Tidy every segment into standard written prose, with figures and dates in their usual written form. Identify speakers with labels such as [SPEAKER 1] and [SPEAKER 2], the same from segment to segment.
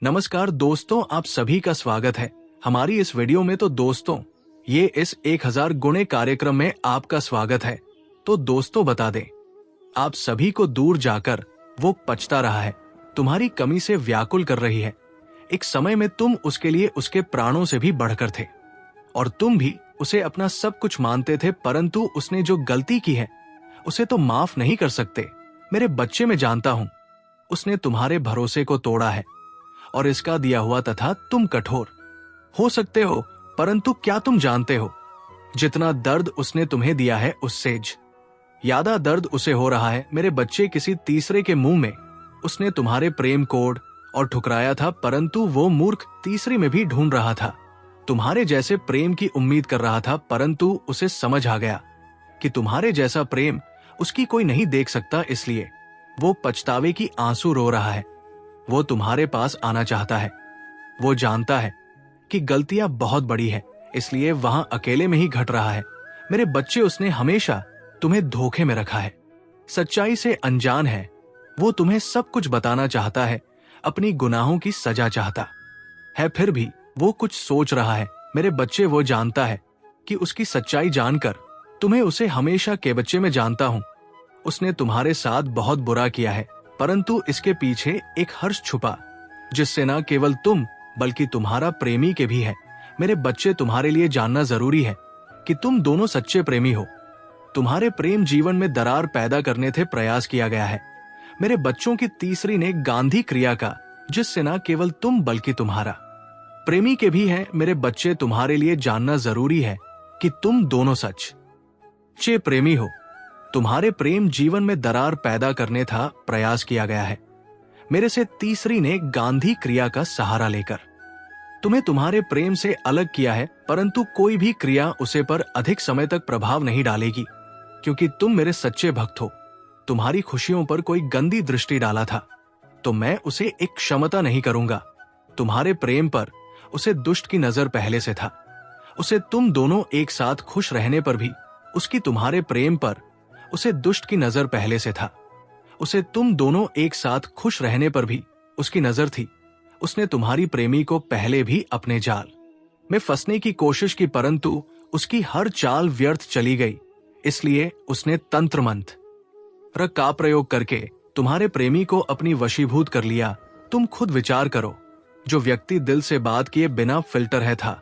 [SPEAKER 1] नमस्कार दोस्तों, आप सभी का स्वागत है हमारी इस वीडियो में। तो दोस्तों, ये इस 1000 गुणे कार्यक्रम में आपका स्वागत है। तो दोस्तों बता दें, आप सभी को दूर जाकर वो पछता रहा है, तुम्हारी कमी से व्याकुल कर रही है। एक समय में तुम उसके लिए उसके प्राणों से भी बढ़कर थे और तुम भी उसे अपना सब कुछ मानते थे, परंतु उसने जो गलती की है उसे तो माफ नहीं कर सकते। मेरे बच्चे, मैं जानता हूं, उसने तुम्हारे भरोसे को तोड़ा है और इसका दिया हुआ तथा तुम कठोर हो सकते हो, परंतु क्या तुम जानते हो जितना दर्द उसने तुम्हें दिया है उससे ज्यादा दर्द उसे हो रहा है। मेरे बच्चे, किसी तीसरे के मुंह में उसने तुम्हारे प्रेम कोड और ठुकराया था, परंतु वो मूर्ख तीसरी में भी ढूंढ रहा था। तुम्हारे जैसे प्रेम की उम्मीद कर रहा था, परंतु उसे समझ आ गया कि तुम्हारे जैसा प्रेम उसकी कोई नहीं देख सकता, इसलिए वो पछतावे की आंसू रो रहा है। वो तुम्हारे पास आना चाहता है। वो जानता है कि गलतियां बहुत बड़ी है, इसलिए वहां अकेले में ही घट रहा है। मेरे बच्चे, उसने हमेशा तुम्हें धोखे में रखा है, सच्चाई से अनजान है। वो तुम्हें सब कुछ बताना चाहता है, अपनी गुनाहों की सजा चाहता है, फिर भी वो कुछ सोच रहा है। मेरे बच्चे, वो जानता है कि उसकी सच्चाई जानकर तुम्हें उसे हमेशा के बच्चे में जानता हूं। उसने तुम्हारे साथ बहुत बुरा किया है, परंतु इसके पीछे एक हर्ष छुपा जिससे न केवल तुम बल्कि तुम्हारा प्रेमी के भी है। मेरे बच्चे, तुम्हारे लिए जानना जरूरी है कि तुम दोनों सच्चे प्रेमी हो। तुम्हारे प्रेम जीवन में दरार पैदा करने थे प्रयास किया गया है। मेरे बच्चों की तीसरी ने गांधी क्रिया का, जिससे न केवल तुम बल्कि तुम्हारा प्रेमी के भी है। मेरे बच्चे, तुम्हारे लिए जानना जरूरी है कि तुम दोनों सच्चे प्रेमी हो। तुम्हारे प्रेम जीवन में दरार पैदा करने था प्रयास किया गया है। मेरे से तीसरी ने गांधी क्रिया का सहारा लेकर तुम्हें तुम्हारे प्रेम से अलग किया है, परंतु कोई भी क्रिया उसे पर अधिक समय तक प्रभाव नहीं डालेगी, क्योंकि तुम मेरे सच्चे भक्त हो। तुम्हारी खुशियों पर कोई गंदी दृष्टि डाला था तो मैं उसे एक क्षमता नहीं करूंगा। तुम्हारे प्रेम पर उसे दुष्ट की नजर पहले से था। उसे तुम दोनों एक साथ खुश रहने पर भी उसकी तुम्हारे प्रेम पर उसे दुष्ट की नजर पहले से था। उसे तुम दोनों एक साथ खुश रहने पर भी उसकी नजर थी। उसने तुम्हारी प्रेमी को पहले भी अपने जाल में फंसने की कोशिश की, परंतु उसकी हर चाल व्यर्थ चली गई। इसलिए उसने तंत्र मंत्र का प्रयोग करके तुम्हारे प्रेमी को अपनी वशीभूत कर लिया। तुम खुद विचार करो, जो व्यक्ति दिल से बात किए बिना फिल्टर है था,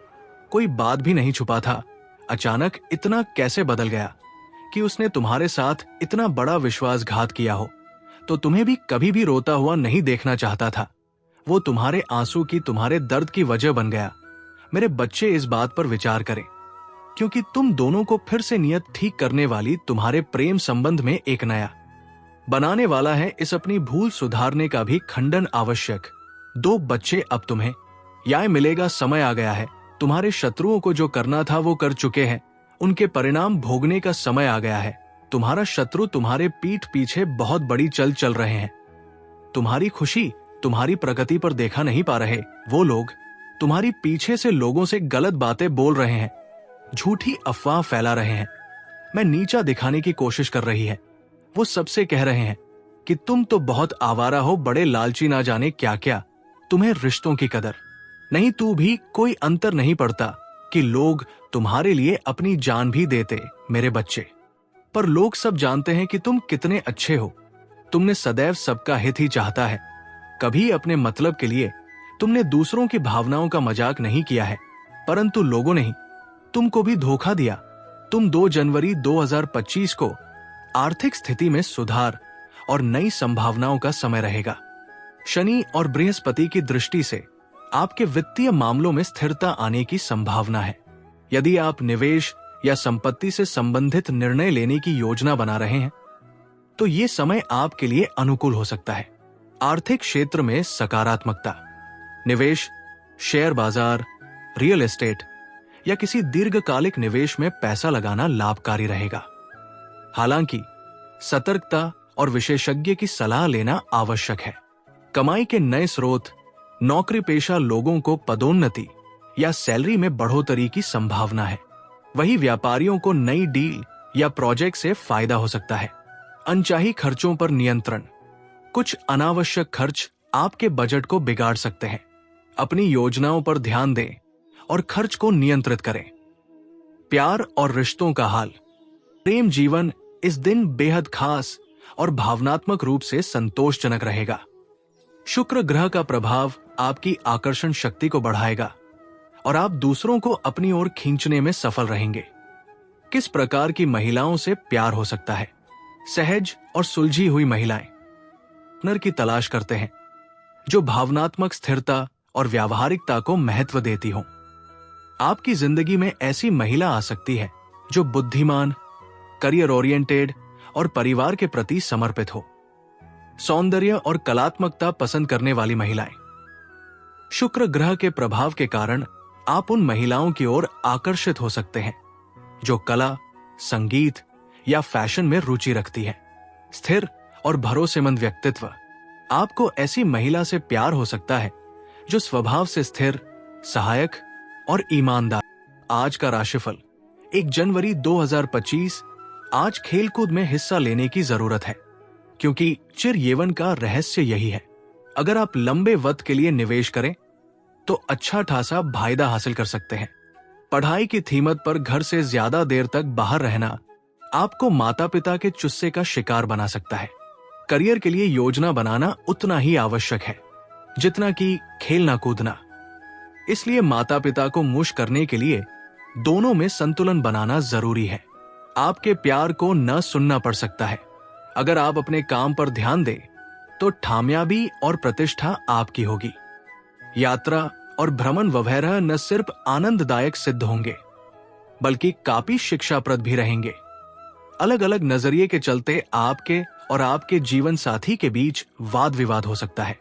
[SPEAKER 1] कोई बात भी नहीं छुपा था, अचानक इतना कैसे बदल गया कि उसने तुम्हारे साथ इतना बड़ा विश्वासघात किया हो। तो तुम्हें भी कभी भी रोता हुआ नहीं देखना चाहता था। वो तुम्हारे आंसू की, तुम्हारे दर्द की वजह बन गया। मेरे बच्चे, इस बात पर विचार करें, क्योंकि तुम दोनों को फिर से नियत ठीक करने वाली तुम्हारे प्रेम संबंध में एक नया बनाने वाला है। इस अपनी भूल सुधारने का भी खंडन आवश्यक। दो बच्चे, अब तुम्हें न्याय मिलेगा। समय आ गया है। तुम्हारे शत्रुओं को जो करना था वो कर चुके हैं, उनके परिणाम भोगने का समय आ गया है। तुम्हारा शत्रु तुम्हारे पीठ पीछे बहुत बड़ी चल चल रहे हैं। तुम्हारी खुशी, तुम्हारी प्रगति पर देखा नहीं पा रहे। वो लोग तुम्हारी पीछे से लोगों से गलत बातें बोल रहे हैं, झूठी अफवाह फैला रहे हैं, मैं नीचा दिखाने की कोशिश कर रही है। वो सबसे कह रहे हैं कि तुम तो बहुत आवारा हो, बड़े लालची, ना जाने क्या क्या, तुम्हें रिश्तों की कदर नहीं। तू भी कोई अंतर नहीं पड़ता कि लोग तुम्हारे लिए अपनी जान भी देते। मेरे बच्चे, पर लोग सब जानते हैं कि तुम कितने अच्छे हो। तुमने सदैव सबका हित ही चाहता है। कभी अपने मतलब के लिए तुमने दूसरों की भावनाओं का मजाक नहीं किया है, परंतु लोगों ने ही तुमको भी धोखा दिया। तुम 2 जनवरी 2025 को आर्थिक स्थिति में सुधार और नई संभावनाओं का समय रहेगा। शनि और बृहस्पति की दृष्टि से आपके वित्तीय मामलों में स्थिरता आने की संभावना है। यदि आप निवेश या संपत्ति से संबंधित निर्णय लेने की योजना बना रहे हैं तो ये समय आपके लिए अनुकूल हो सकता है। आर्थिक क्षेत्र में सकारात्मकता, निवेश, शेयर बाजार, रियल एस्टेट या किसी दीर्घकालिक निवेश में पैसा लगाना लाभकारी रहेगा। हालांकि सतर्कता और विशेषज्ञ की सलाह लेना आवश्यक है। कमाई के नए स्रोत, नौकरी पेशा लोगों को पदोन्नति या सैलरी में बढ़ोतरी की संभावना है। वही व्यापारियों को नई डील या प्रोजेक्ट से फायदा हो सकता है। अनचाही खर्चों पर नियंत्रण, कुछ अनावश्यक खर्च आपके बजट को बिगाड़ सकते हैं। अपनी योजनाओं पर ध्यान दें और खर्च को नियंत्रित करें। प्यार और रिश्तों का हाल। प्रेम जीवन इस दिन बेहद खास और भावनात्मक रूप से संतोषजनक रहेगा। शुक्र ग्रह का प्रभाव आपकी आकर्षण शक्ति को बढ़ाएगा और आप दूसरों को अपनी ओर खींचने में सफल रहेंगे। किस प्रकार की महिलाओं से प्यार हो सकता है? सहज और सुलझी हुई महिलाएं पार्टनर की तलाश करते हैं जो भावनात्मक स्थिरता और व्यावहारिकता को महत्व देती हो। आपकी जिंदगी में ऐसी महिला आ सकती है जो बुद्धिमान, करियर ओरिएंटेड और परिवार के प्रति समर्पित हो। सौंदर्य और कलात्मकता पसंद करने वाली महिलाएं। शुक्र ग्रह के प्रभाव के कारण आप उन महिलाओं की ओर आकर्षित हो सकते हैं जो कला, संगीत या फैशन में रुचि रखती है। स्थिर और भरोसेमंद व्यक्तित्व। आपको ऐसी महिला से प्यार हो सकता है जो स्वभाव से स्थिर, सहायक और ईमानदार। आज का राशिफल। 1 जनवरी 2025। आज खेलकूद में हिस्सा लेने की जरूरत है क्योंकि चिर यौवन का रहस्य यही है। अगर आप लंबे वक्त के लिए निवेश करें तो अच्छा खासा फायदा हासिल कर सकते हैं। पढ़ाई की थीमत पर घर से ज्यादा देर तक बाहर रहना आपको माता पिता के चुस्से का शिकार बना सकता है। करियर के लिए योजना बनाना उतना ही आवश्यक है जितना कि खेलना कूदना। इसलिए माता पिता को खुश करने के लिए दोनों में संतुलन बनाना जरूरी है। आपके प्यार को न सुनना पड़ सकता है। अगर आप अपने काम पर ध्यान दें तो कामयाबी और प्रतिष्ठा आपकी होगी। यात्रा और भ्रमण वगैरह न सिर्फ आनंददायक सिद्ध होंगे बल्कि काफी शिक्षाप्रद भी रहेंगे। अलग अलग नजरिए के चलते आपके और आपके जीवन साथी के बीच वाद विवाद हो सकता है।